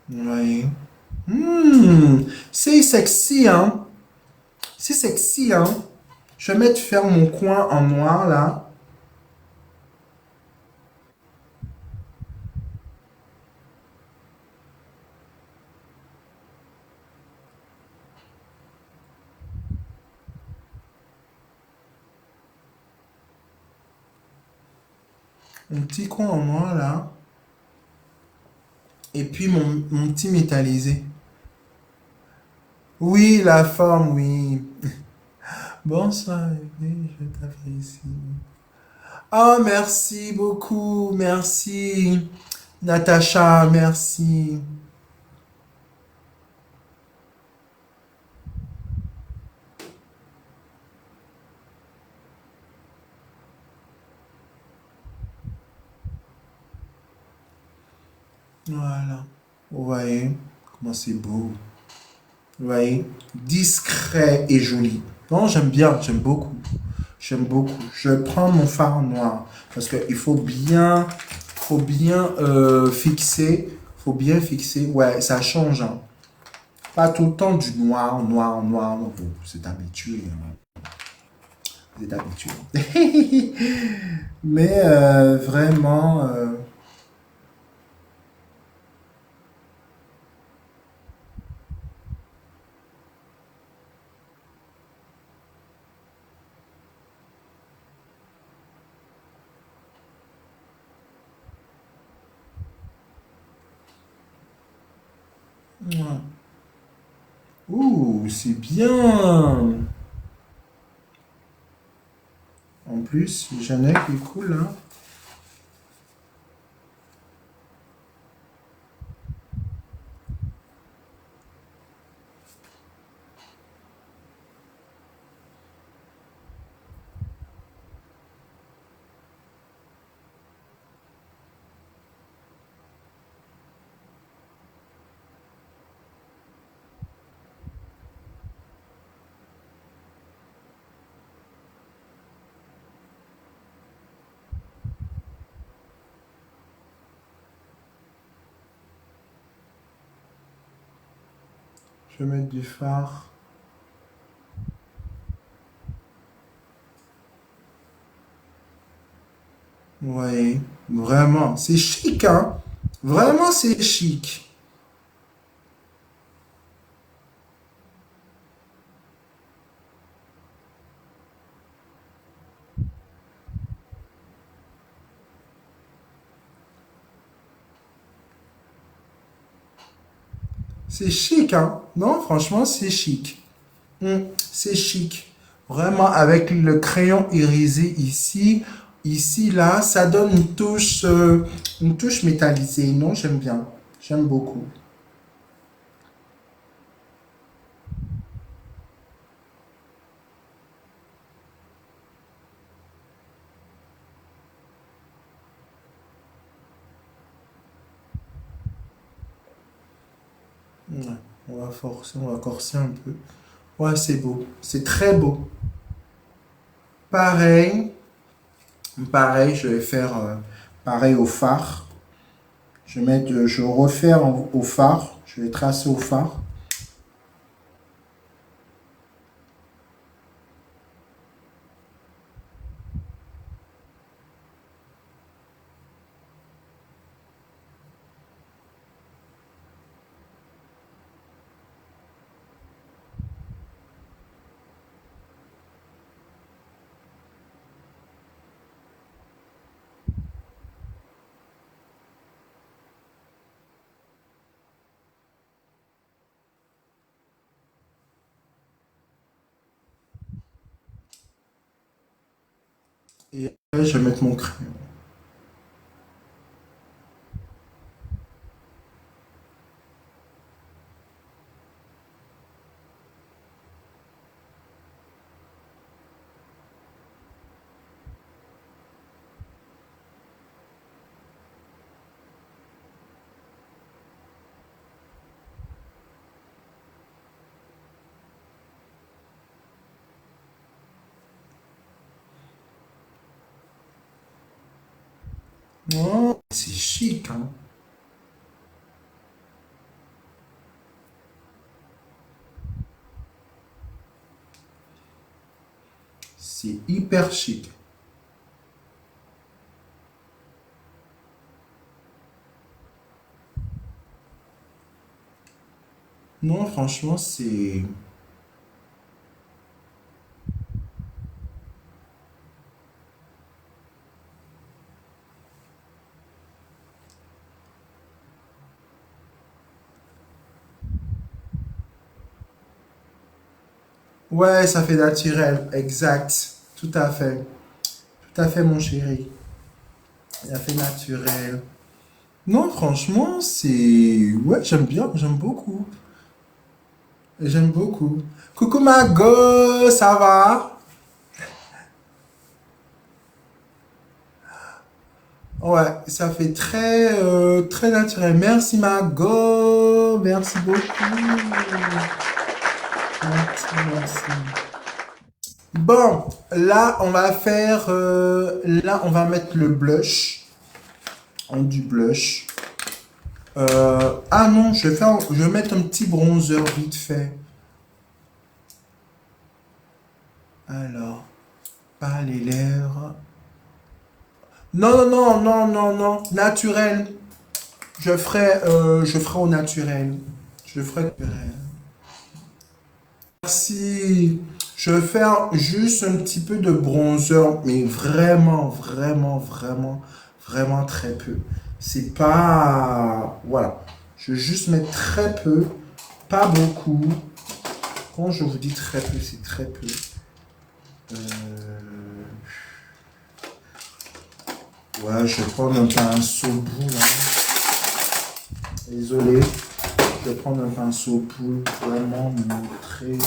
Oui. C'est sexy, hein? C'est sexy, hein? Je vais mettre faire mon coin en noir, là. Mon petit coin en noir, là. Et puis mon petit métallisé. Oui, la forme, oui. Bonsoir, oui, je t'apprécie. Oh, merci beaucoup, merci. Natacha, merci. Voilà. Vous voyez comment c'est beau. Vous voyez, discret et joli. Non, j'aime bien, j'aime beaucoup. J'aime beaucoup. Je prends mon fard noir parce qu'il faut bien fixer. Faut bien fixer. Ouais, ça change, hein. Pas tout le temps du noir, noir, noir. Non, vous êtes habitué, hein. Vous êtes habitué. Mais vraiment, ouais. Ouh, c'est bien. En plus, j'en ai qui est cool, hein. Je vais mettre du fard. Ouais, vraiment, c'est chic, hein. Vraiment, c'est chic. C'est chic, hein. Non, franchement, c'est chic. C'est chic. Vraiment, avec le crayon irisé ici, ici, là, ça donne une touche métallisée. Non, j'aime bien. J'aime beaucoup. Ouais, on va corser un peu. Ouais, c'est beau. C'est très beau. Pareil, pareil, je vais faire pareil au phare. Je refais au phare. Je vais tracer au phare. Et après, je vais mettre mon crayon. Oh, c'est chic, hein. C'est hyper chic. Non, franchement, c'est... Ouais, ça fait naturel, exact. Tout à fait. Tout à fait, mon chéri. Ça fait naturel. Non, franchement, c'est... Ouais, j'aime bien, j'aime beaucoup. J'aime beaucoup. Coucou ma go, ça va? Ouais, ça fait très naturel. Merci ma go, merci beaucoup. Merci, merci. Bon, là, on va faire... là, on va mettre le blush. Du blush. Ah non, je vais mettre un petit bronzer vite fait. Alors, pas les lèvres. Non, non, non, non, non, non. Naturel. Je ferai au naturel. Je ferai naturel. Merci. Je vais faire juste un petit peu de bronzer, mais vraiment, vraiment, vraiment, vraiment très peu. C'est pas... Voilà. Je vais juste mettre très peu, pas beaucoup. Quand je vous dis très peu, c'est très peu. Euh, Ouais, je vais prendre un pinceau boule, là. Désolé. Je vais prendre un pinceau boule, vraiment montrer.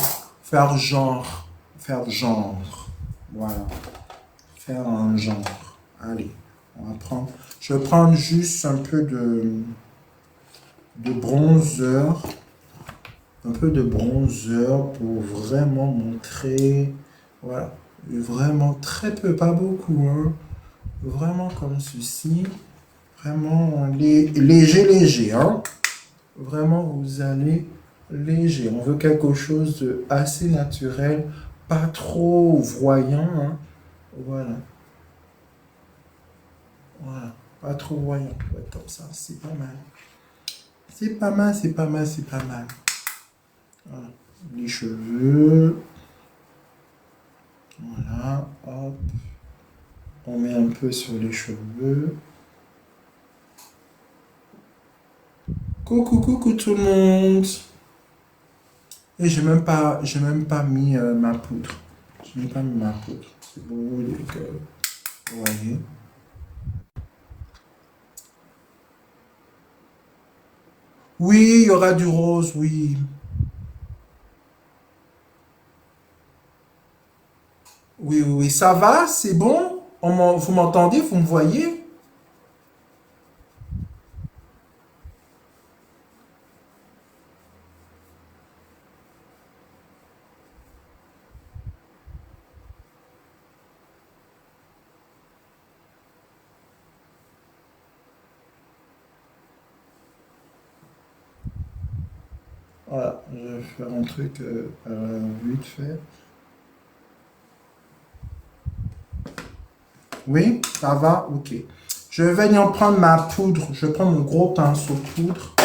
Faire genre. Faire genre. Voilà. Faire un genre. Allez, on va prendre. Je vais prendre juste un peu de bronzer. Un peu de bronzer pour vraiment montrer. Voilà. Vraiment très peu, pas beaucoup, hein. Vraiment comme ceci. Vraiment léger, léger, hein. Vraiment, vous allez léger. On veut quelque chose de assez naturel, pas trop voyant, hein. Voilà. Voilà. Pas trop voyant. Ouais, comme ça, c'est pas mal. C'est pas mal, c'est pas mal, c'est pas mal. Voilà. Les cheveux. Voilà. Hop. On met un peu sur les cheveux. Coucou, coucou tout le monde. Et j'ai même pas mis ma poudre. Je n'ai pas mis ma poudre. C'est pour vous dire que, vous voyez. Oui, il y aura du rose, oui. Oui, oui, oui. Ça va, c'est bon? Vous m'entendez, vous me voyez? Voilà, je vais faire un truc vite fait. Oui, ça va? Ok. Je vais venir prendre ma poudre. Je prends mon gros pinceau de poudre.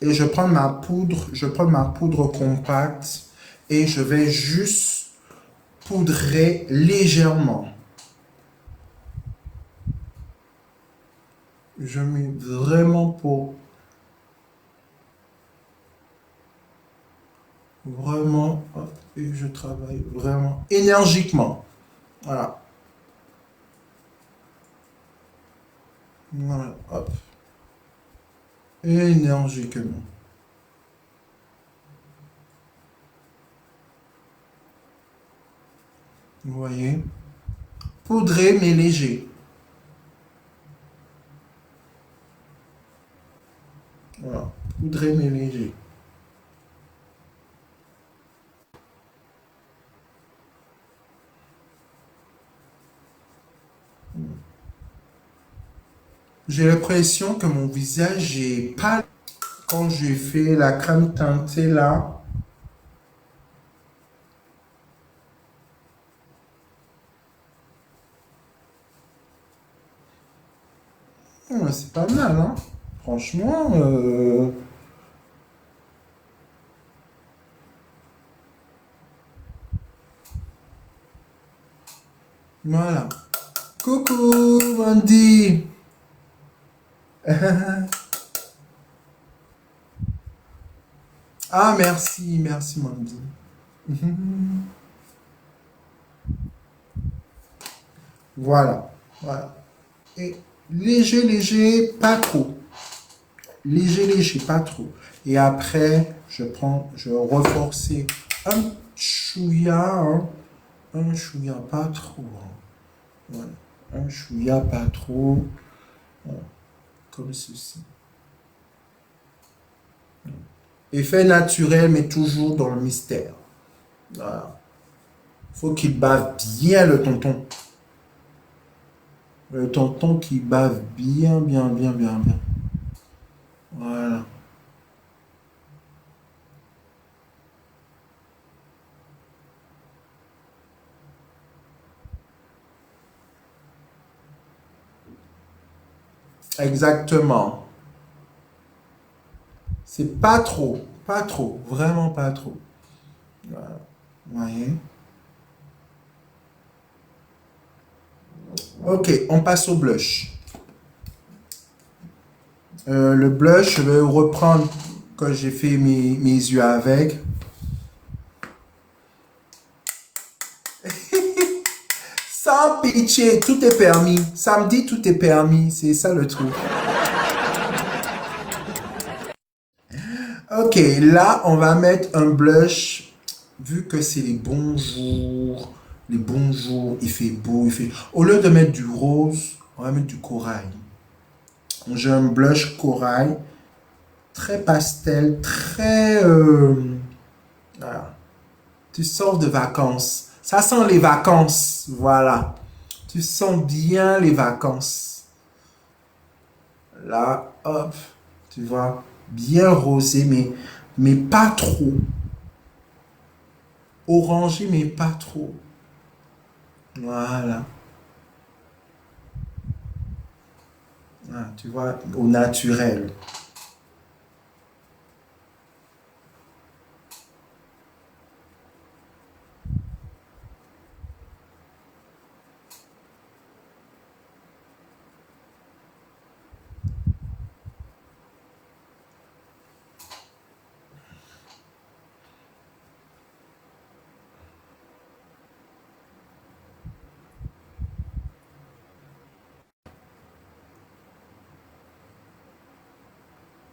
Et je prends ma poudre compacte. Et je vais juste poudrer légèrement. Je mets vraiment pour... Vraiment, hop, et je travaille vraiment énergiquement. Voilà. Voilà, hop. Énergiquement. Vous voyez? Poudré mais léger. Voilà. Poudré mais léger. J'ai l'impression que mon visage est pâle quand j'ai fait la crème teintée là. C'est pas mal, hein. Franchement, voilà. Coucou, Mandy. Ah, merci, merci, Mandy. Voilà, voilà. Et léger, léger, pas trop. Léger, léger, pas trop. Et après, je renforcer un chouïa, hein. Un chouïa, pas trop, hein. Voilà. Un chouïa, pas trop. Voilà. Comme ceci. Effet naturel, mais toujours dans le mystère. Voilà. Faut qu'il bave bien le tonton. Le tonton qui bave bien, bien, bien, bien, bien. Voilà. Exactement. C'est pas trop. Pas trop. Vraiment pas trop. Voilà. Vous voyez? Ok, on passe au blush. Le blush, je vais reprendre quand j'ai fait mes yeux avec. Sans pitié, tout est permis. Samedi, tout est permis. C'est ça le truc. Ok, là, on va mettre un blush. Vu que c'est les bons jours, il fait beau, il fait... Au lieu de mettre du rose, on va mettre du corail. J'ai un blush corail, très pastel, très... voilà. Tu sors de vacances. Ça sent les vacances, voilà. Tu sens bien les vacances. Là, hop, tu vois, bien rosé, mais pas trop. Orangé, mais pas trop. Voilà. Ah, tu vois, au naturel.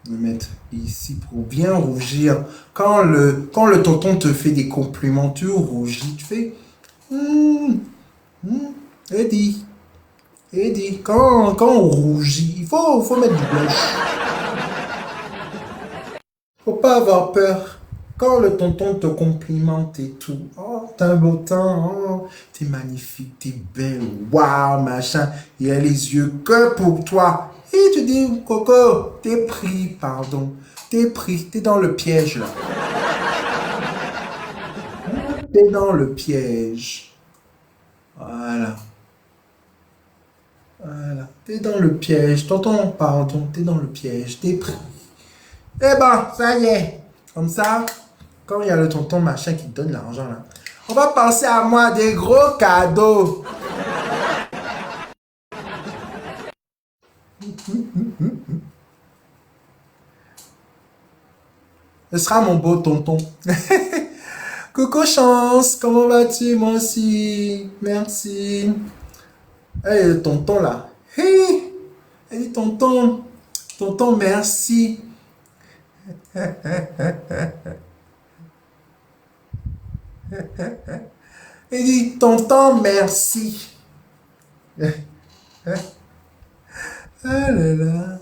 Me mettre ici pour bien rougir. Quand le tonton te fait des compliments, tu rougis, tu fais... Hum, hum, Eddie, Eddie, quand on rougit, faut mettre du blush. Faut pas avoir peur. Quand le tonton te complimente et tout, oh, t'as un beau temps, oh, t'es magnifique, t'es belle, waouh, machin, il a les yeux que pour toi. Et tu dis, Coco, t'es pris, pardon, t'es pris, t'es dans le piège là, t'es dans le piège. Voilà, voilà, t'es dans le piège, tonton, pardon, t'es dans le piège, t'es pris. Eh ben, ça y est, comme ça, quand il y a le tonton machin qui te donne l'argent là, on va penser à moi des gros cadeaux. Ce sera mon beau tonton. Coucou Chance, comment vas-tu? Moi aussi. Merci. Hey, le tonton là. Hey, hey, tonton. Tonton, merci. Il dit, tonton, merci. Ah là là.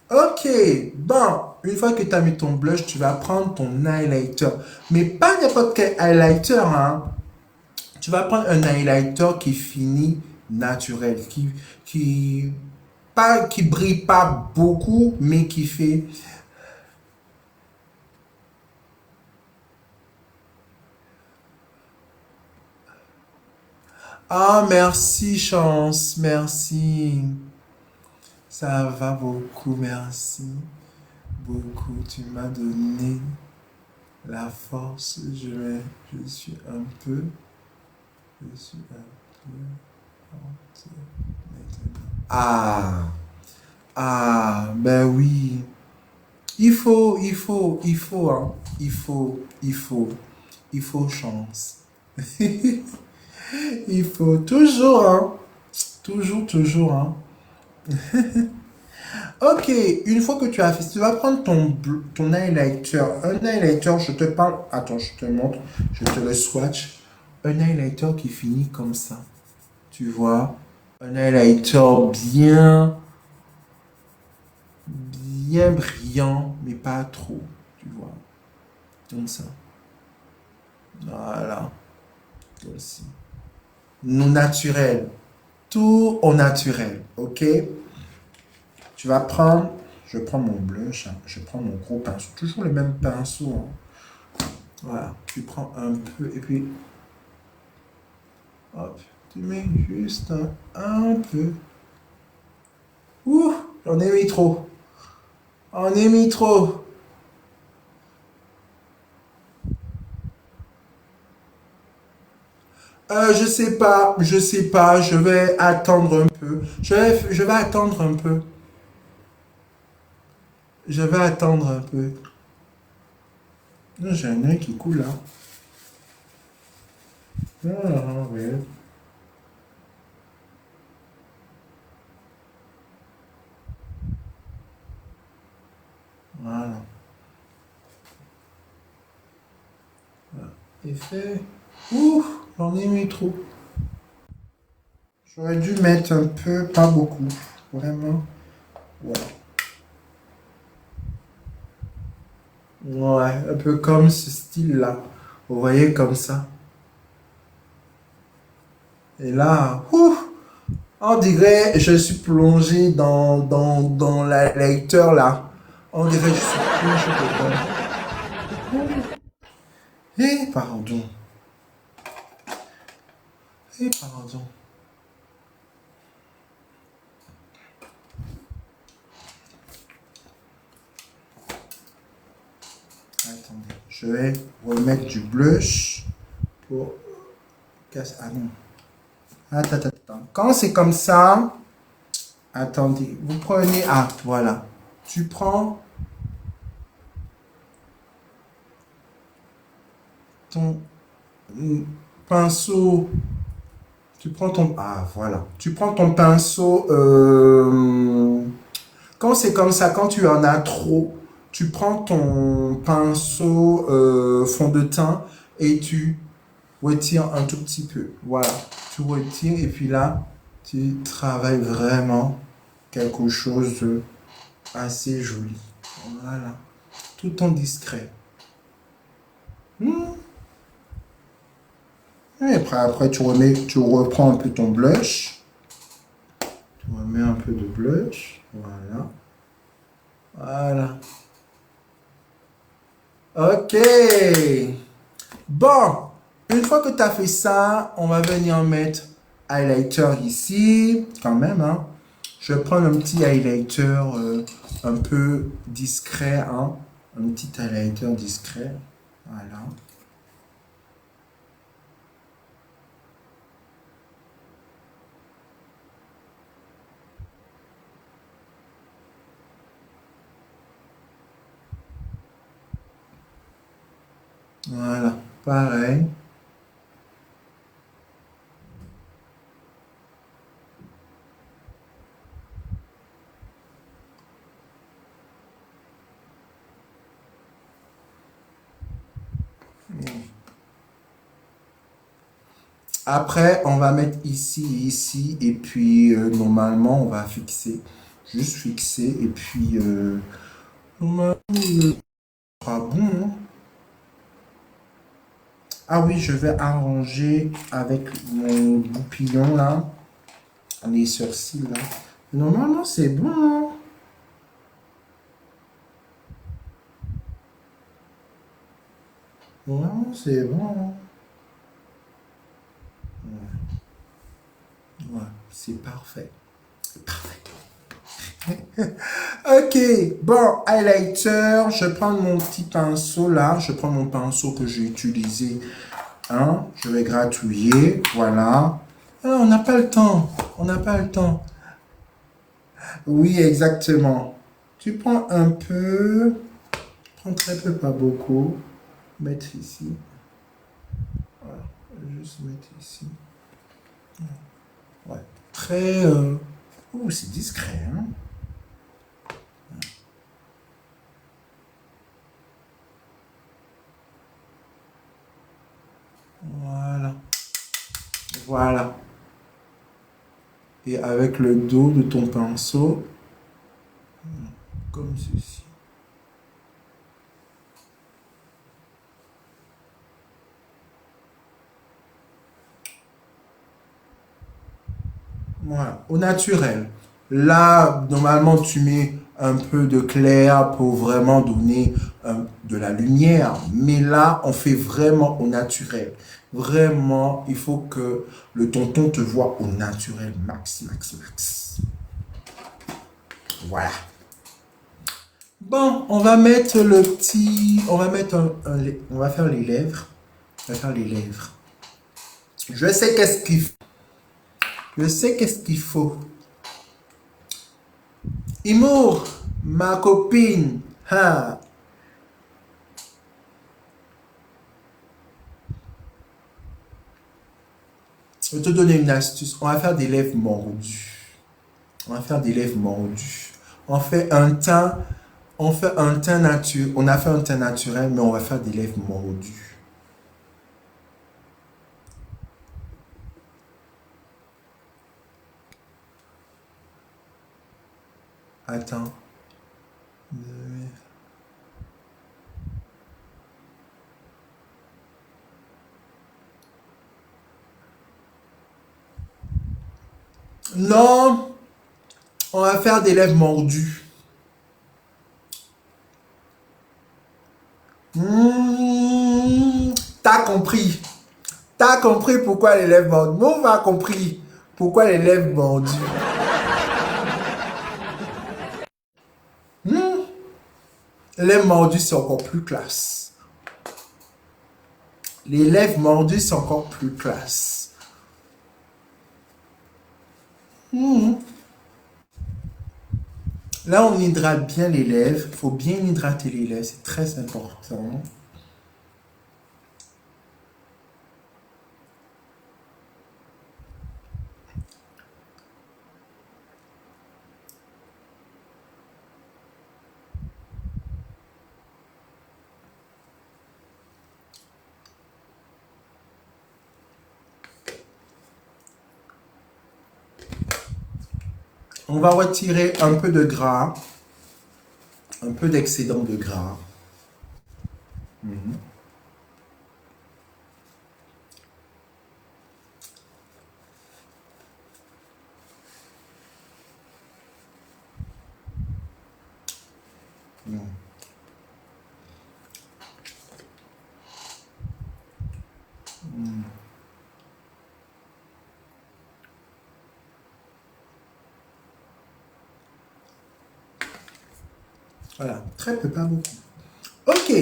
Ok, bon, une fois que tu as mis ton blush, tu vas prendre ton highlighter. Mais pas n'importe quel highlighter, hein. Tu vas prendre un highlighter qui finit naturel, qui brille pas beaucoup, mais qui fait... Ah, merci, Chance, merci. Ça va beaucoup, merci. Beaucoup, tu m'as donné la force. Je suis un peu, je suis un peu honte maintenant. Ah, ah, ben oui. Hein. Il faut chance. Il faut toujours, hein. Toujours, hein. Ok, une fois que tu as fait, tu vas prendre ton highlighter. Un highlighter, je te parle. Attends, je te montre. Je te le swatch. Un highlighter qui finit comme ça. Tu vois? Un highlighter bien brillant, mais pas trop. Tu vois? Comme ça. Voilà. Comme ça. Nous naturel. Tout au naturel. Ok? Tu vas prendre. Je prends mon blush. Hein. Je prends mon gros pinceau. Toujours le même pinceau. Hein. Voilà, tu prends un peu et puis hop, tu mets juste un peu. Ouh, j'en ai mis trop. On est mis trop. Je sais pas, je vais attendre un peu. Je vais attendre un peu. Je vais attendre un peu. J'ai un œil qui coule là. Ah, oui. Voilà. Effet. Ouh, j'en ai mis trop. J'aurais dû mettre un peu, pas beaucoup. Vraiment. Voilà. Ouais, un peu comme ce style-là. Vous voyez comme ça. Et là, ouf, on dirait je suis plongé dans la lecteur là. On dirait je suis plongé dedans. Eh, pardon. Eh, pardon. Attendez. Je vais remettre du blush pour casser. Ah non. Attends. Quand c'est comme ça, attendez. Vous prenez. Ah, voilà. Tu prends ton pinceau. Tu prends ton... Ah, voilà. Tu prends ton pinceau. Quand c'est comme ça, quand tu en as trop, tu prends ton pinceau fond de teint et tu retires un tout petit peu. Voilà. Tu retires et puis là, tu travailles vraiment quelque chose de assez joli. Voilà. Tout en discret. Hmm. Et après, tu reprends un peu ton blush. Tu remets un peu de blush. Voilà. Voilà. Ok. Bon. Une fois que tu as fait ça, on va venir mettre highlighter ici. Quand même, hein. Je vais prendre un petit highlighter un peu discret, hein. Un petit highlighter discret. Voilà. Voilà. Pareil. Après, on va mettre ici, et puis normalement, on va fixer, juste fixer, et puis normalement, ce sera bon. Hein. Ah oui, je vais arranger avec mon goupillon là, les sourcils là. Normalement, c'est bon. Hein. Normalement, c'est bon. Hein. c'est parfait. C'est parfait. Ok, bon, highlighter, je prends mon petit pinceau là, je prends mon pinceau que j'ai utilisé, hein, je vais gratouiller, voilà. Ah, on n'a pas le temps, on n'a pas le temps. Oui, exactement. Tu prends un peu, prends très peu, pas beaucoup, mettre ici, voilà, juste mettre ici, ouais, très, oh, c'est discret, hein. Voilà, voilà. Et avec le dos de ton pinceau, comme ceci. Voilà, au naturel. Là, normalement, tu mets un peu de clair pour vraiment donner de la lumière. Mais là, on fait vraiment au naturel. Vraiment, il faut que le tonton te voit au naturel. Max, max, max. Voilà. Bon, on va mettre le petit... On va mettre on va faire les lèvres. On va faire les lèvres. Je sais qu'est-ce qu'il faut. Je sais qu'est-ce qu'il faut. Imour, ma copine. Hein. Je vais te donner une astuce. On va faire des lèvres mordues. On va faire des lèvres mordues. On fait un teint. On fait un teint naturel. On a fait un teint naturel, mais on va faire des lèvres mordues. Attends. Non, on va faire des lèvres mordues. Mmh, t'as compris. T'as compris pourquoi les lèvres mordues. Moi, on a compris pourquoi les lèvres mordues. Mmh, les lèvres mordues, c'est encore plus classe. Les lèvres mordues, c'est encore plus classe. Mmh. Là, on hydrate bien les lèvres. Il faut bien hydrater les lèvres. C'est très important. On va retirer un peu de gras. Un peu d'excédent de gras. Mmh. Mmh. Mmh. Voilà, très peu, pas beaucoup. Ok,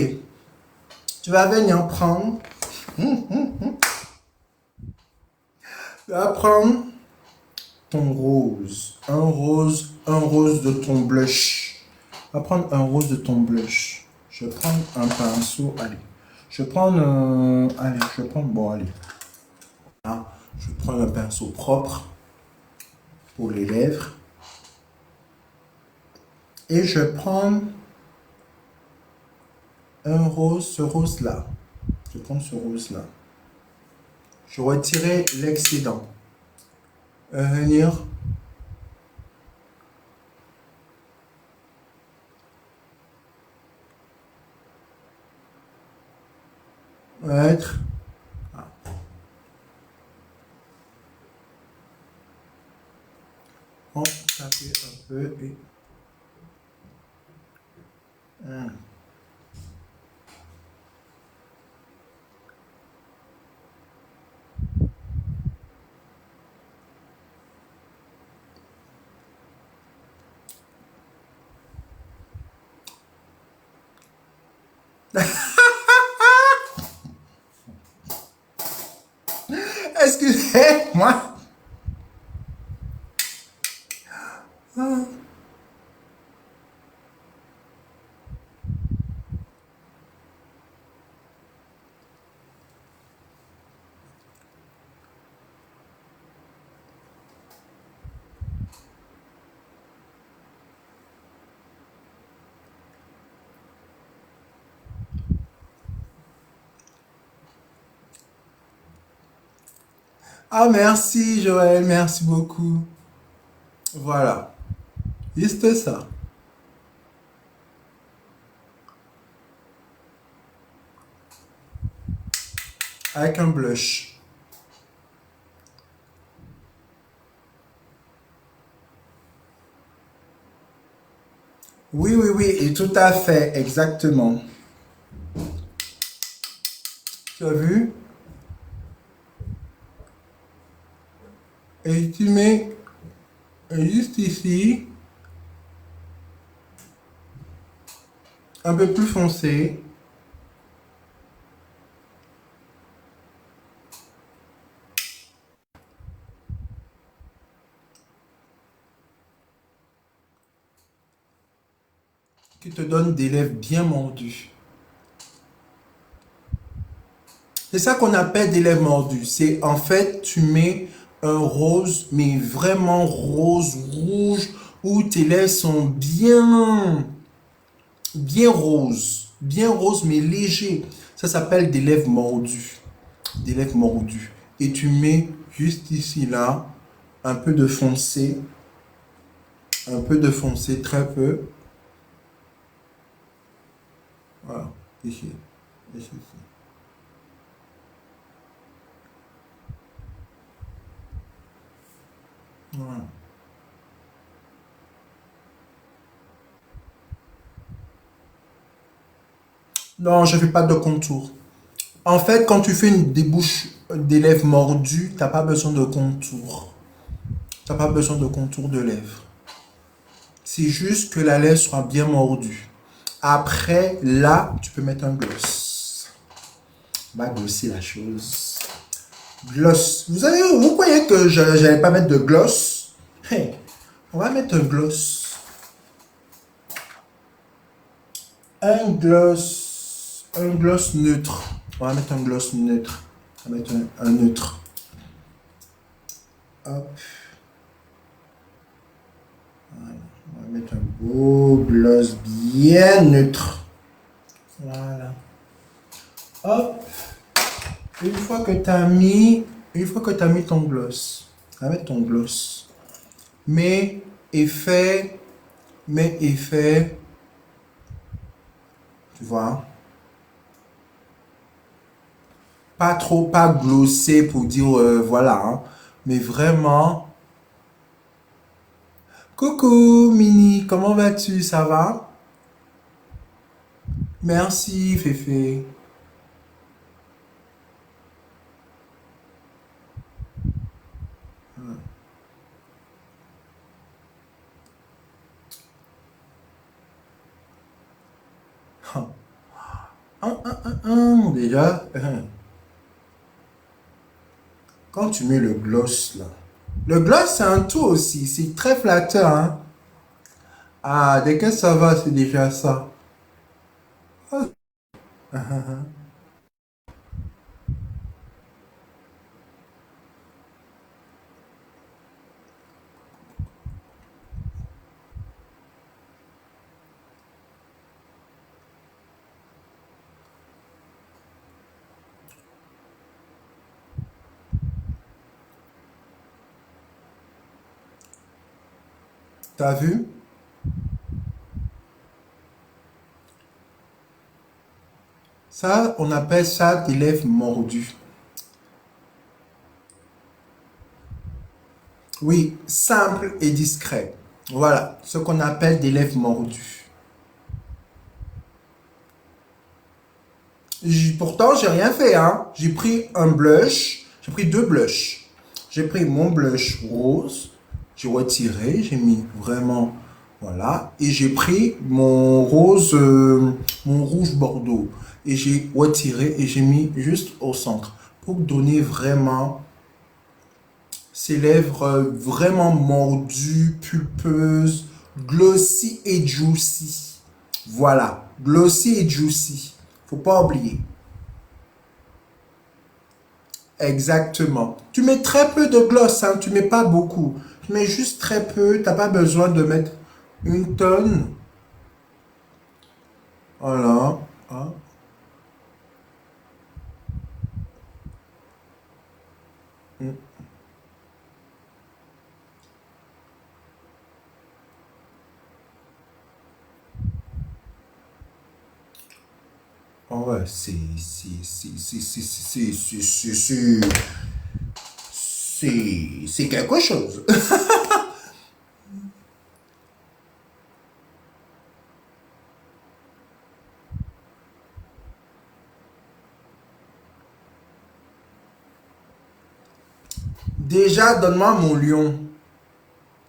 tu vas venir prendre. Tu vas prendre ton rose. Un rose de ton blush. Tu vas prendre un rose de ton blush. Je prends un pinceau, allez. Je prends allez, je prends, bon, allez. Là, je prends un pinceau propre pour les lèvres. Et je prends un rose, ce rose-là. Je prends ce rose-là. Je retire l'excédent. Venir mettre. On taper un peu et. Excusez-moi. Ah, merci Joël, merci beaucoup. Voilà, juste ça. Avec un blush. Oui, oui, oui, et tout à fait, exactement. Tu as vu? Et tu mets juste ici, un peu plus foncé. Qui te donne des lèvres bien mordues. C'est ça qu'on appelle des lèvres mordues. C'est en fait, tu mets un rose, mais vraiment rose, rouge, où tes lèvres sont bien roses, mais léger. Ça s'appelle des lèvres mordues. Des lèvres mordues. Et tu mets juste ici, là, un peu de foncé, très peu. Voilà, ici, ici. Voilà. Non, je ne fais pas de contour. En fait, quand tu fais des bouches, des lèvres mordues, tu n'as pas besoin de contour. Tu n'as pas besoin de contour de lèvres. C'est juste que la lèvre soit bien mordue. Après, là, tu peux mettre un gloss. On va glosser la chose. Gloss. Vous croyez que je n'allais pas mettre de gloss? Hey, on va mettre un gloss. Un gloss neutre. On va mettre un gloss neutre. On va mettre un neutre. Hop. Voilà. On va mettre un beau gloss bien neutre. Voilà. Hop. Une fois que tu as mis ton gloss, on va mettre ton gloss. Mais effet, tu vois, pas trop, pas glossé pour dire voilà, hein, mais vraiment. Coucou Mini, comment vas-tu? Ça va? Merci Féfé. Déjà, quand tu mets le gloss là, le gloss c'est un tout aussi, c'est très flatteur, hein. Ah, dès que ça va, c'est déjà ça. T'as vu? Ça, on appelle ça des lèvres mordues. Oui, simple et discret. Voilà, ce qu'on appelle des lèvres mordues. Pourtant, j'ai rien fait, hein. J'ai pris un blush, j'ai pris deux blushs. J'ai pris mon blush rose, j'ai retiré, j'ai mis vraiment, Voilà. Et j'ai pris mon rouge bordeaux. Et j'ai retiré et j'ai mis juste au centre. Pour donner vraiment ces lèvres vraiment mordues, pulpeuses, glossy et juicy. Voilà. Glossy et juicy. Faut pas oublier. Exactement. Tu mets très peu de gloss, hein, tu mets pas beaucoup. Tu mets juste très peu, t'as pas besoin de mettre une tonne. Voilà. Ah, mm. Ah ouais, c'est quelque chose. Déjà, donne-moi mon lion.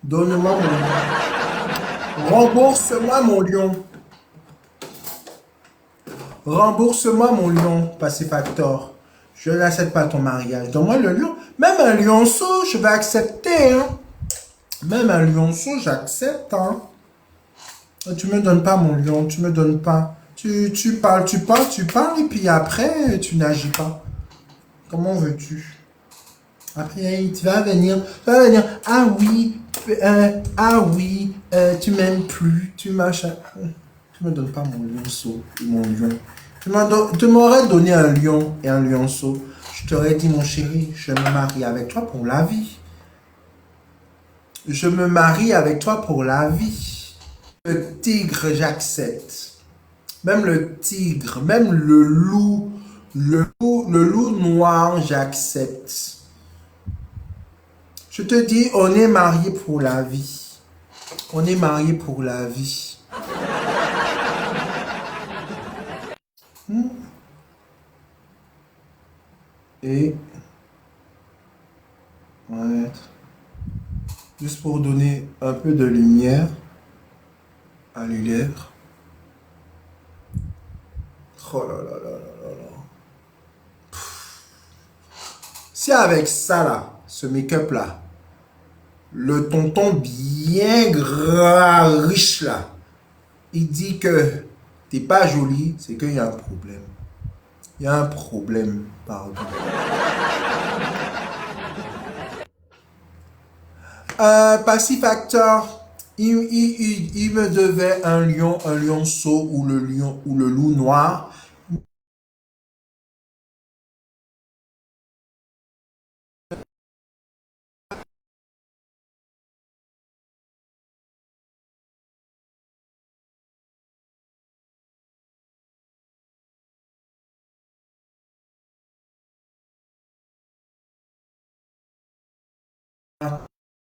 Donne-moi mon lion. Rembourse-moi mon lion. Rembourse-moi mon lion, Passifactor. Je n'accepte pas ton mariage. Donne-moi le lion. Même un lionceau, je vais accepter. Hein. Même un lionceau, j'accepte. Hein. Tu me donnes pas mon lion, tu me donnes pas. Tu parles, et puis après, tu n'agis pas. Comment veux-tu? Après, tu vas venir, ah oui, tu m'aimes plus, tu m'achètes. Tu me donnes pas mon lionceau, mon lion. Tu m'aurais donné un lion et un lionceau. Je t'aurais dit, mon chéri, je me marie avec toi pour la vie. Je me marie avec toi pour la vie. Le tigre, j'accepte. Même le tigre, même le loup noir, j'accepte. Je te dis, on est mariés pour la vie. On est mariés pour la vie. Et, ouais, juste pour donner un peu de lumière à les lèvres. Oh là là là là là. Si avec ça là, ce make-up là, le tonton bien gras, riche là, il dit que t'es pas jolie, c'est qu'il y a un problème. Il y a un problème, pardon. Passif acteur, il me devait un lion, un lionceau ou le lion ou le loup noir.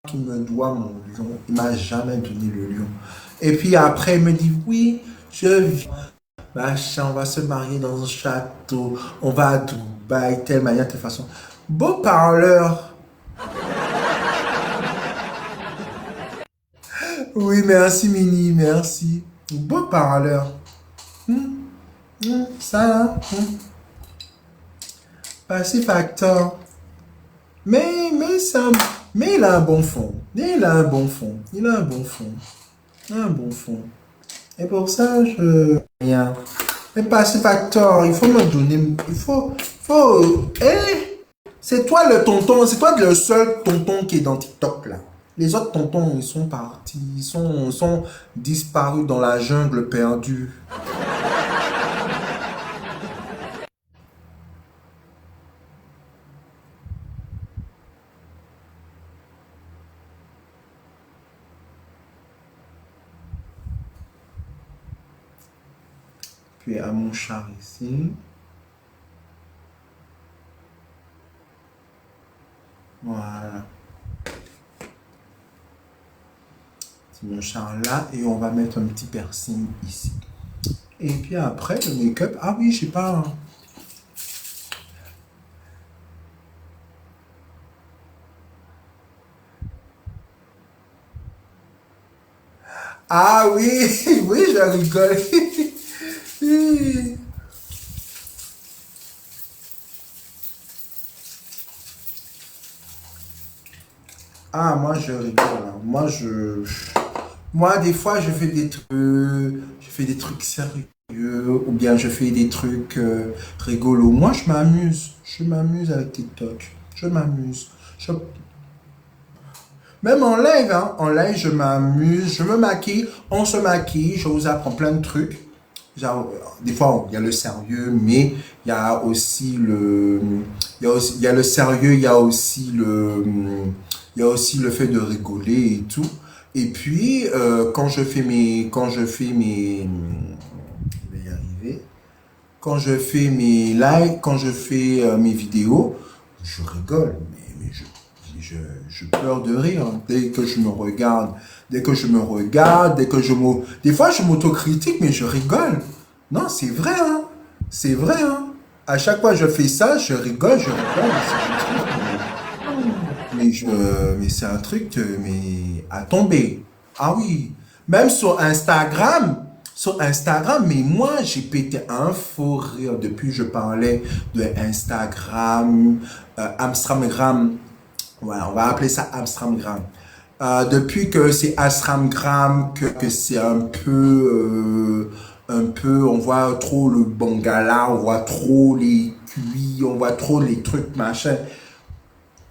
Qui me doit mon lion. Il m'a jamais donné le lion. Et puis après, il me dit, oui, je viens. Machin, on va se marier dans un château. On va à Dubaï, telle manière, telle façon. Beau parleur. Oui, merci, Mini, merci. Beau parleur. Ça, là. Passif acteur. Mais il a un bon fond. Il a un bon fond. Il a un bon fond. Il a un bon fond. Et pour ça, je... Rien. Mais passif acteur, il faut me donner... c'est toi le tonton, c'est toi le seul tonton qui est dans TikTok, là. Les autres tontons, ils sont partis. Ils sont disparus dans la jungle perdue. Puis à mon char ici. Voilà. C'est mon char là. Et on va mettre un petit piercing ici. Et puis après, le make-up. Ah oui, je sais pas. Ah oui, oui, je rigole. Ah, moi, je rigole, hein. Moi, des fois, je fais des trucs sérieux, ou bien je fais des trucs rigolos. Moi, je m'amuse avec TikTok, je m'amuse. Même en live, hein, en live, je m'amuse, je me maquille, on se maquille, je vous apprends plein de trucs. Genre, des fois, il y a le sérieux, mais il y a aussi il y a le sérieux, il y a aussi le fait de rigoler et tout. Et puis, je vais y arriver. Quand je fais mes lives, quand je fais mes vidéos, je rigole, je, je pleure de rire hein, dès que je me regarde. Dès que je me regarde, des fois, je m'autocritique, mais je rigole. Non, c'est vrai, hein. C'est vrai, hein. À chaque fois que je fais ça, je rigole. Mais c'est un truc, mais à tomber. Ah oui. Même sur Instagram, mais moi, j'ai pété un faux rire depuis que je parlais de Instagram, Amstramgram. Voilà, on va appeler ça Amstramgram. Depuis que c'est Amstramgram, que c'est un peu, on voit trop le bangala, on voit trop les cuits, on voit trop les trucs, machin.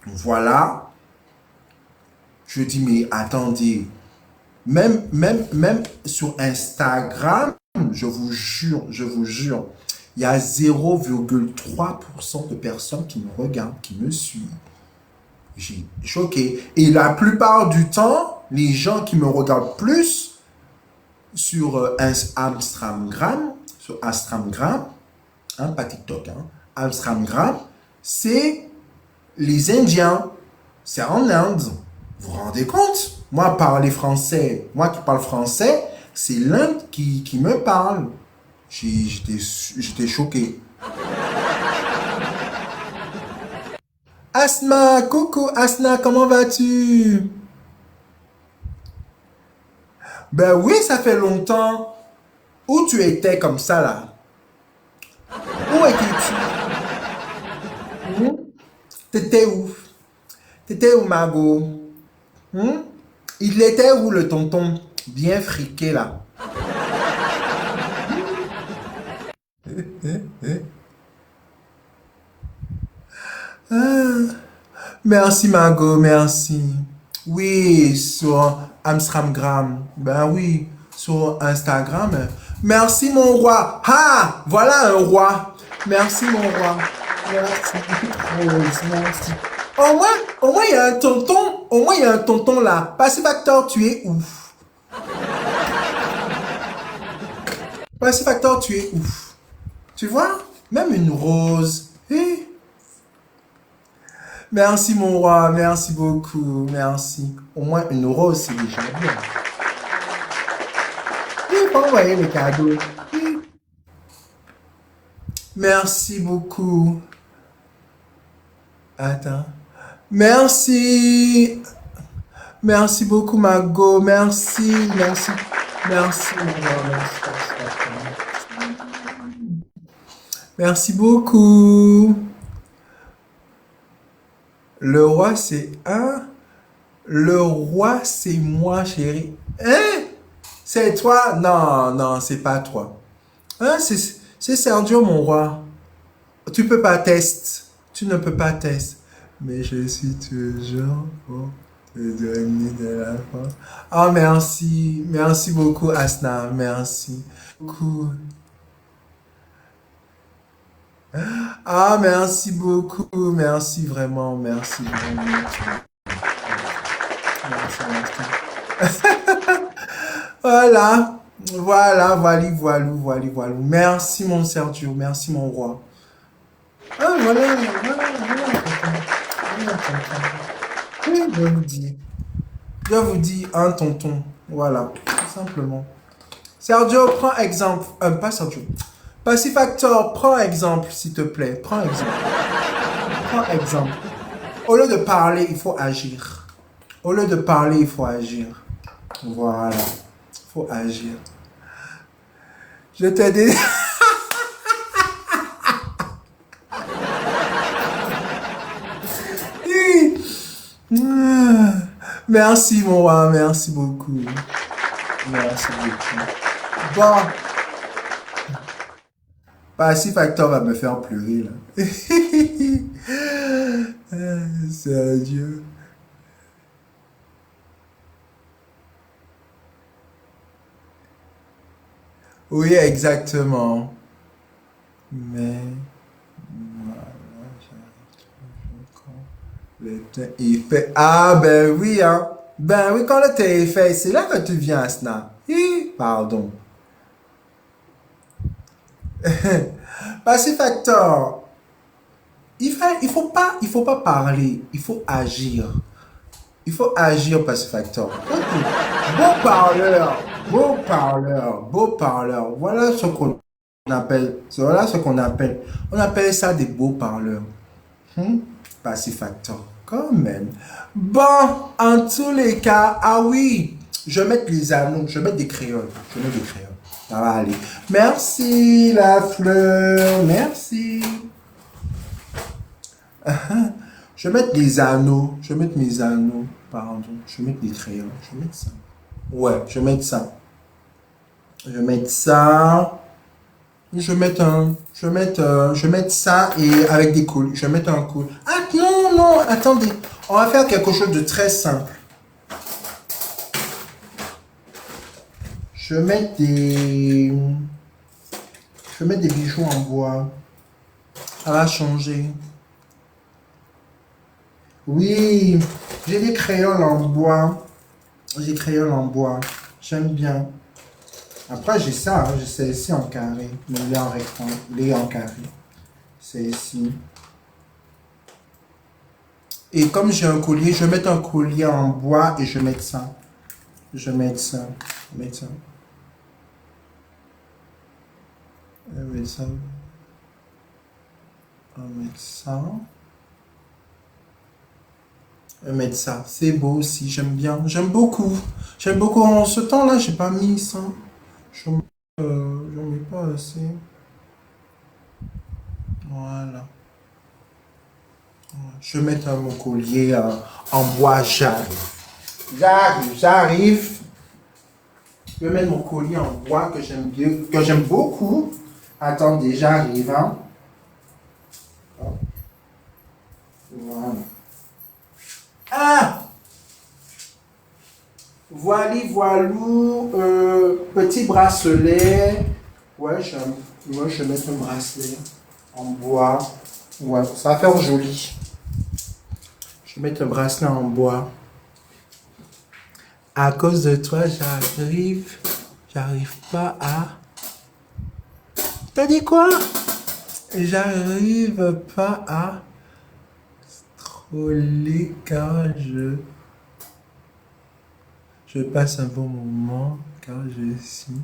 Voilà. Je dis, mais attendez, même sur Instagram, je vous jure, il y a 0,3% de personnes qui me regardent, qui me suivent. J'ai choqué. Et la plupart du temps, les gens qui me regardent plus sur Instagram, hein, pas TikTok, hein, Instagram, c'est les Indiens. C'est en Inde. Vous vous rendez compte? Moi, parler français, moi qui parle français, c'est l'Inde qui me parle. J'étais choqué. Asma, coucou Asna, comment vas-tu? Ben oui, ça fait longtemps. Où tu étais comme ça là? Où étais-tu? Hmm? T'étais où? T'étais où, Mago? Hmm? Il était où le tonton? Bien friqué là. Ah, merci Mago, merci. Oui, sur Amstramgram. Ben oui, sur Instagram. Merci mon roi. Ah, voilà un roi. Merci mon roi. Merci. Rose, merci. Au moins il y a un tonton. Au moins il y a un tonton là. Passif Factor, tu es où? Passif Factor, tu es où? Tu vois? Même une rose. Eh, merci mon roi, merci beaucoup, merci. Au moins une rose, c'est déjà bien. Il faut envoyer les cadeaux. Oui. Merci beaucoup. Attends. Merci. Merci beaucoup, Margot. Merci, merci. Merci, Margot. Merci beaucoup. Le roi, c'est un. Le roi, c'est moi, chérie. Hein? C'est toi? Non, non, c'est pas toi. Hein? C'est Sergio, mon roi. Tu peux pas tester. Tu ne peux pas tester. Mais je suis toujours pour te donner de la force. Oh, merci. Merci beaucoup, Asna. Merci. Beaucoup. Ah, merci beaucoup. Merci vraiment. Merci vraiment. Merci, merci. Voilà. Voilà, voilà. Merci, mon Sergio. Merci, mon roi. Ah, oui, je vous dis. Je vous dis un tonton. Voilà, tout simplement. Sergio, prends exemple. Pas Sergio. Passifactor, prends exemple, s'il te plaît. Prends exemple. Prends exemple. Au lieu de parler, il faut agir. Au lieu de parler, il faut agir. Voilà. Il Faut agir. Je t'ai dit... Merci, mon roi. Merci beaucoup. Merci beaucoup. Bon. Passive Factor va me faire pleurer, là. C'est adieu. Oui, exactement. Mais... voilà, j'arrive toujours quand le temps est fait. Ah, ben oui, hein. Ben oui, quand le temps est fait, c'est là que tu viens, Asna. Hi, pardon. Passive Factor. Il faut pas parler, il faut agir. Il faut agir, Passive Factor. Beau parleur, beau parleur, beau parleur. Voilà ce qu'on appelle. On appelle ça des beaux parleurs. Passive Factor, quand même. Bon, en tous les cas, ah oui, je vais mettre les anneaux, je vais mettre des crayons. Je vais mettre des crayons. Ça va aller. Merci, la fleur, merci. Je vais mettre des anneaux. Je vais mettre mes anneaux. Pardon. Je vais mettre des crayons. Je vais mettre ça. Ouais, je vais mettre ça. Je vais mettre ça. Je vais mettre un. Je vais mettre ça et avec des coules. Je vais mettre un cool. Ah non, non, attendez. On va faire quelque chose de très simple. Je vais mettre des. Je vais mettre des bijoux en bois. Ça va changer. Oui, j'ai des crayons en bois. J'ai des crayons en bois. J'aime bien. Après, j'ai ça. Hein, j'ai celle-ci en carré. Mais il est en rectangle. Il est en carré. C'est ici. Et comme j'ai un collier, je vais mettre un collier en bois et je vais mettre ça. Je vais mettre ça. Je vais mettre ça. Je vais mettre ça. Je vais mettre ça. Je vais mettre ça. C'est beau aussi. J'aime bien. J'aime beaucoup. J'aime beaucoup. En ce temps-là, j'ai pas mis ça. Je j'en mets pas assez. Voilà. Je vais mettre mon collier en bois. J'arrive. J'arrive. J'arrive. Je vais mettre mon collier en bois que j'aime bien, que j'aime beaucoup. Attendez, j'arrive. Hein. Voilà. Ah! Voili, voilou, petit bracelet. Ouais, moi, je vais mettre un bracelet en bois. Ouais, ça va faire joli. Je vais mettre un bracelet en bois. À cause de toi, j'arrive pas à... T'as dit quoi? J'arrive pas à scroller car je passe un bon moment car je suis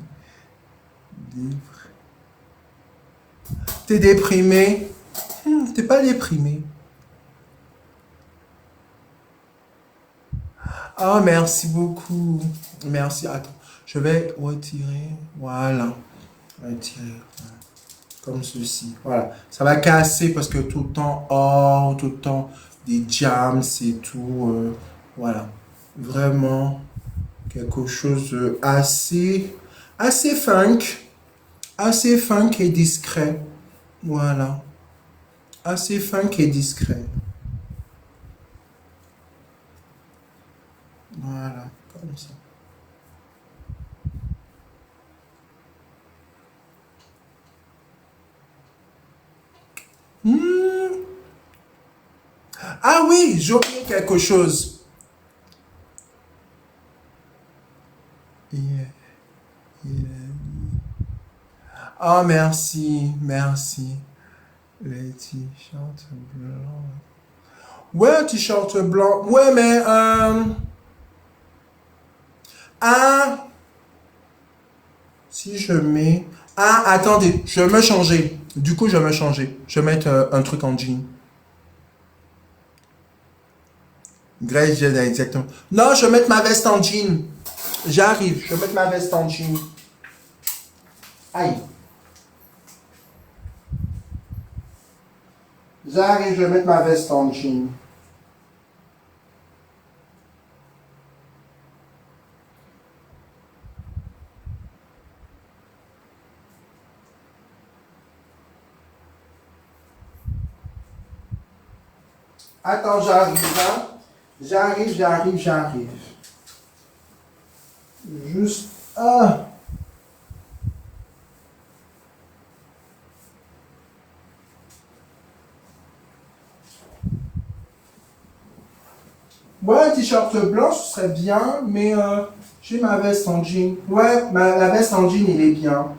libre. T'es déprimé? T'es pas déprimé. Ah, merci beaucoup. Merci. Attends, je vais retirer. Voilà. Retirer. Comme ceci. Voilà. Ça va casser parce que tout le temps or, tout le temps des jams et tout. Voilà. Vraiment quelque chose de assez funk. Assez funk et discret. Voilà. Assez funk et discret. Voilà. Comme ça. Ah oui, j'ai oublié quelque chose. Yeah, yeah. Ah, merci, merci. Les t-shirts blancs. Ouais, t-shirt blanc. Ouais, mais... ah, si je mets... Ah, attendez, je vais me changer. Du coup, je vais me changer. Je vais mettre un truc en jean. Grace jean, exactement. Non, je vais mettre ma veste en jean. J'arrive, je vais mettre ma veste en jean. Aïe. J'arrive, je vais mettre ma veste en jean. Attends, j'arrive, hein. J'arrive. Juste... Ah. Ouais, un t-shirt blanc, ce serait bien, mais j'ai ma veste en jean. Ouais, la veste en jean, il est bien.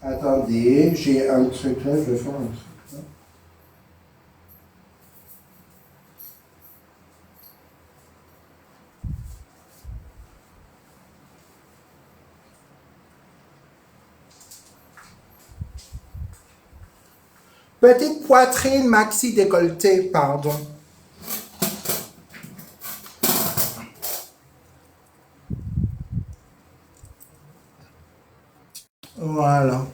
Attendez, j'ai un truc là, je vais faire un truc là. Petite poitrine maxi décolletée, pardon. Voilà.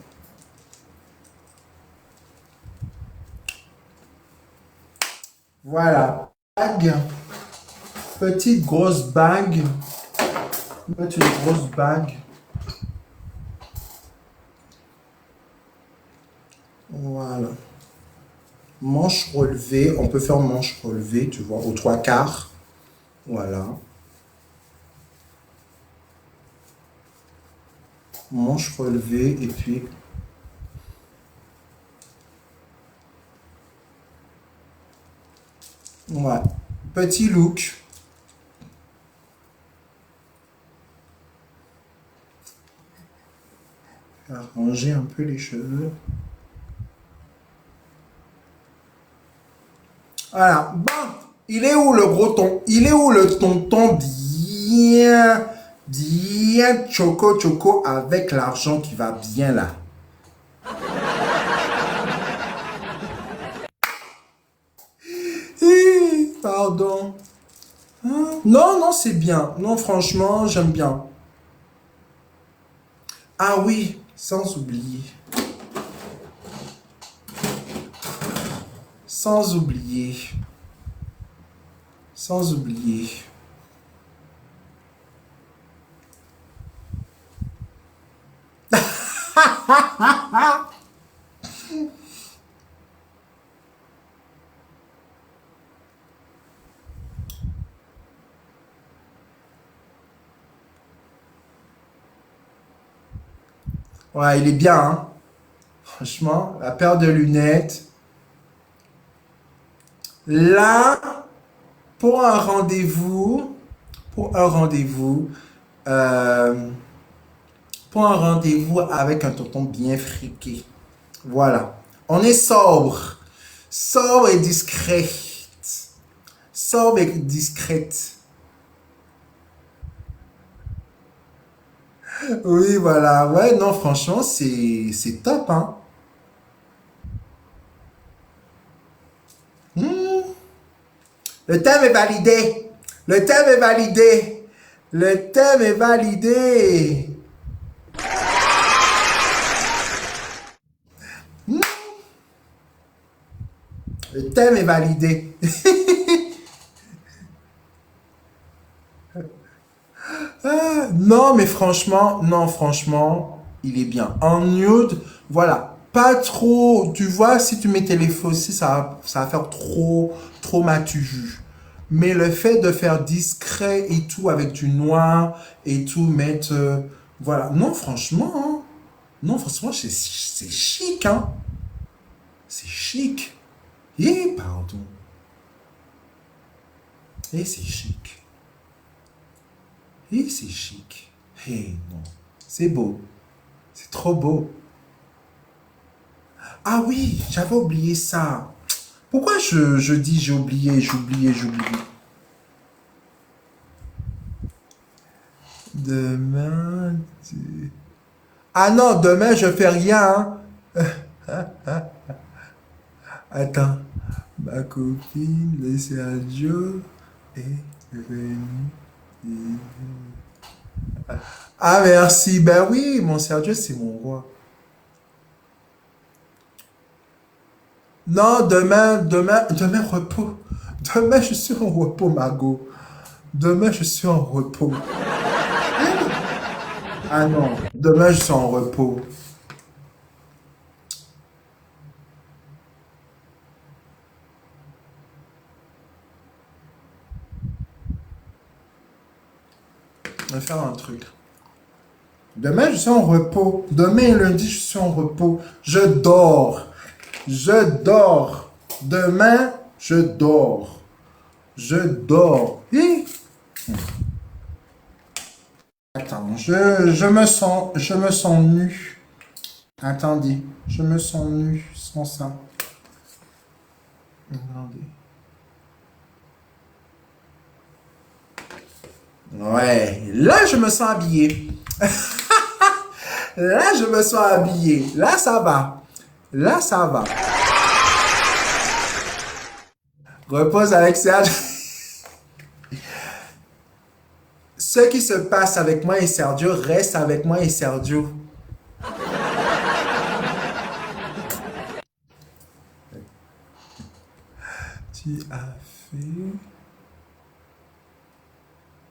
Voilà. Bague. Petite grosse bague. Petite grosse bague. Voilà. Manche relevée. On peut faire manche relevée, tu vois, aux 3/4. Voilà. Manche relevée et puis... Ouais. Petit look. Arranger un peu les cheveux. Voilà. Bon. Il est où le gros ton? Il est où le tonton bien choco avec l'argent qui va bien là? Pardon. Hein? Non, non, c'est bien. Non, franchement, j'aime bien. Ah oui, sans oublier. Sans oublier. Sans oublier. Ouais, il est bien, hein. Franchement, la paire de lunettes. Là, pour un rendez-vous, pour un rendez-vous, euh, pour un rendez-vous avec un tonton bien friqué. Voilà. On est sobre. Sobre et discret. Sobre et discrète. Oui, voilà. Ouais, non, franchement, c'est top, hein. Hmm. Le thème est validé. Le thème est validé. Le thème est validé. Hmm. Le thème est validé. Ah, non, mais franchement, non, franchement, il est bien. En nude, voilà. Pas trop, tu vois, si tu mets les aussi, ça va faire trop matu vu. Mais le fait de faire discret et tout, avec du noir et tout, mettre, voilà. Non, franchement, hein. Non, franchement, c'est chic, hein. C'est chic. Eh, pardon. Eh, c'est chic. Eh, c'est chic. Eh, non. C'est beau. C'est trop beau. Ah oui, j'avais oublié ça. Pourquoi je dis j'ai oublié, j'oublie. Demain... Ah non, demain je fais rien, hein. Attends. Ma copine, le Sergio, est venue. Ah merci, ben oui, mon Sergio c'est mon roi. Non, demain repos. Demain je suis en repos, Margot. Demain je suis en repos. Ah non, demain je suis en repos. On va faire un truc. Demain je suis en repos. Demain et lundi je suis en repos. Je dors. Je dors. Demain je dors. Je dors. Hi. Attends, je me sens nu. Attendez, je me sens nu sans ça. Attendez. Ouais, là je me sens habillé. Là je me sens habillé. Là ça va. Là ça va. Repose avec Serge. Ce qui se passe avec moi et Sergio reste avec moi et Sergio. Tu as fait.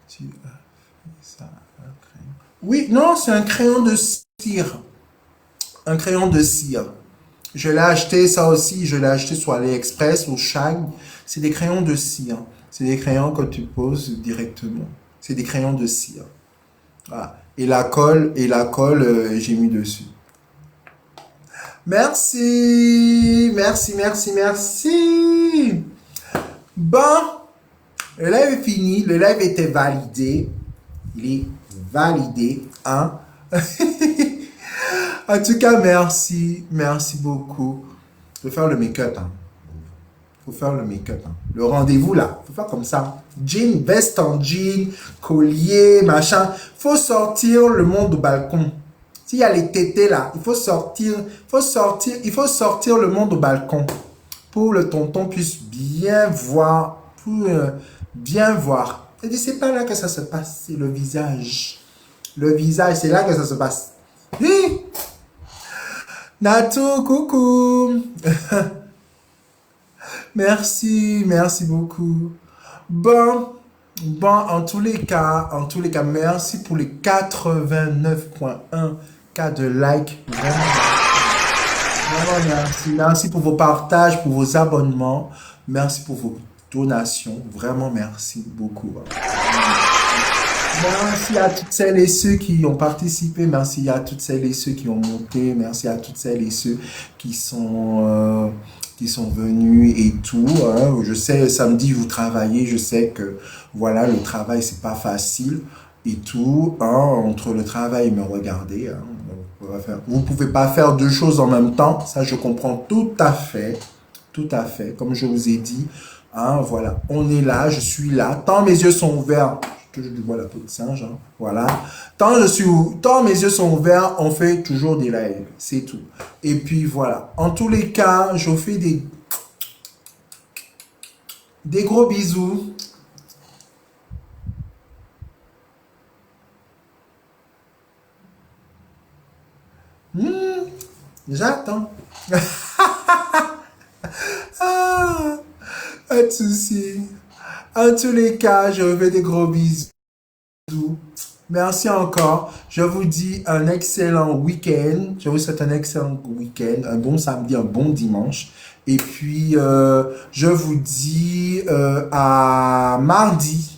Tu as fait ça. Un crayon. Oui, non, c'est un crayon de cire. Un crayon de cire. Je l'ai acheté, ça aussi, je l'ai acheté sur AliExpress ou Shag. C'est des crayons de cire. C'est des crayons que tu poses directement. C'est des crayons de cire. Voilà. Et la colle, j'ai mis dessus. Merci, merci, merci, merci. Bon, le live est fini, le live était validé. Il est validé, hein. En tout cas, merci, merci beaucoup. Faut faire le make-up, hein. Faut faire le make-up, hein. Le rendez-vous là, faut faire comme ça. Jean, veste en jean, collier, machin. Faut sortir le monde au balcon. S'il y a les tétés là, il faut sortir le monde au balcon pour le tonton puisse bien voir, pour bien voir. C'est pas là que ça se passe, c'est le visage. Le visage, c'est là que ça se passe. Hi! Nato, coucou. Merci, merci beaucoup. Bon, bon, en tous les cas, merci pour les 89,1 cas de like. Vraiment, vraiment merci. Merci pour vos partages, pour vos abonnements. Merci pour vos donations. Vraiment, merci beaucoup. Merci à toutes celles et ceux qui ont participé. Merci à toutes celles et ceux qui ont monté. Merci à toutes celles et ceux qui sont venus et tout. Hein. Je sais, samedi, vous travaillez. Je sais que, voilà, le travail, c'est pas facile et tout. Hein. Entre le travail et me regarder, hein. Vous pouvez pas faire deux choses en même temps. Ça, je comprends tout à fait. Tout à fait. Comme je vous ai dit, hein, voilà. On est là, je suis là. Tant mes yeux sont ouverts, je vois la peau de singe, hein. Voilà. Tant mes yeux sont ouverts, on fait toujours des lives. C'est tout. Et puis voilà. En tous les cas, je vous fais des gros bisous. J'attends. Ah, pas de souci. En tous les cas, je vous fais des gros bisous. Merci encore. Je vous dis un excellent week-end. Je vous souhaite un excellent week-end, un bon samedi, un bon dimanche. Et puis, je vous dis à mardi.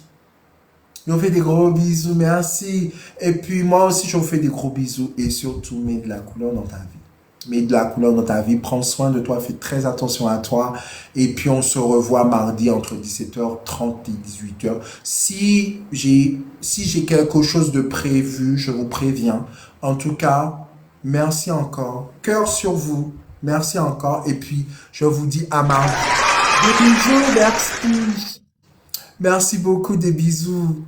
Je vous fais des gros bisous. Merci. Et puis, moi aussi, je vous fais des gros bisous. Et surtout, mets de la couleur dans ta vie. Mets de la couleur dans ta vie. Prends soin de toi. Fais très attention à toi. Et puis, on se revoit mardi entre 17h30 et 18h. Si j'ai quelque chose de prévu, je vous préviens. En tout cas, merci encore. Cœur sur vous. Merci encore. Et puis, je vous dis à mardi. Des bisous, merci. Merci beaucoup, des bisous.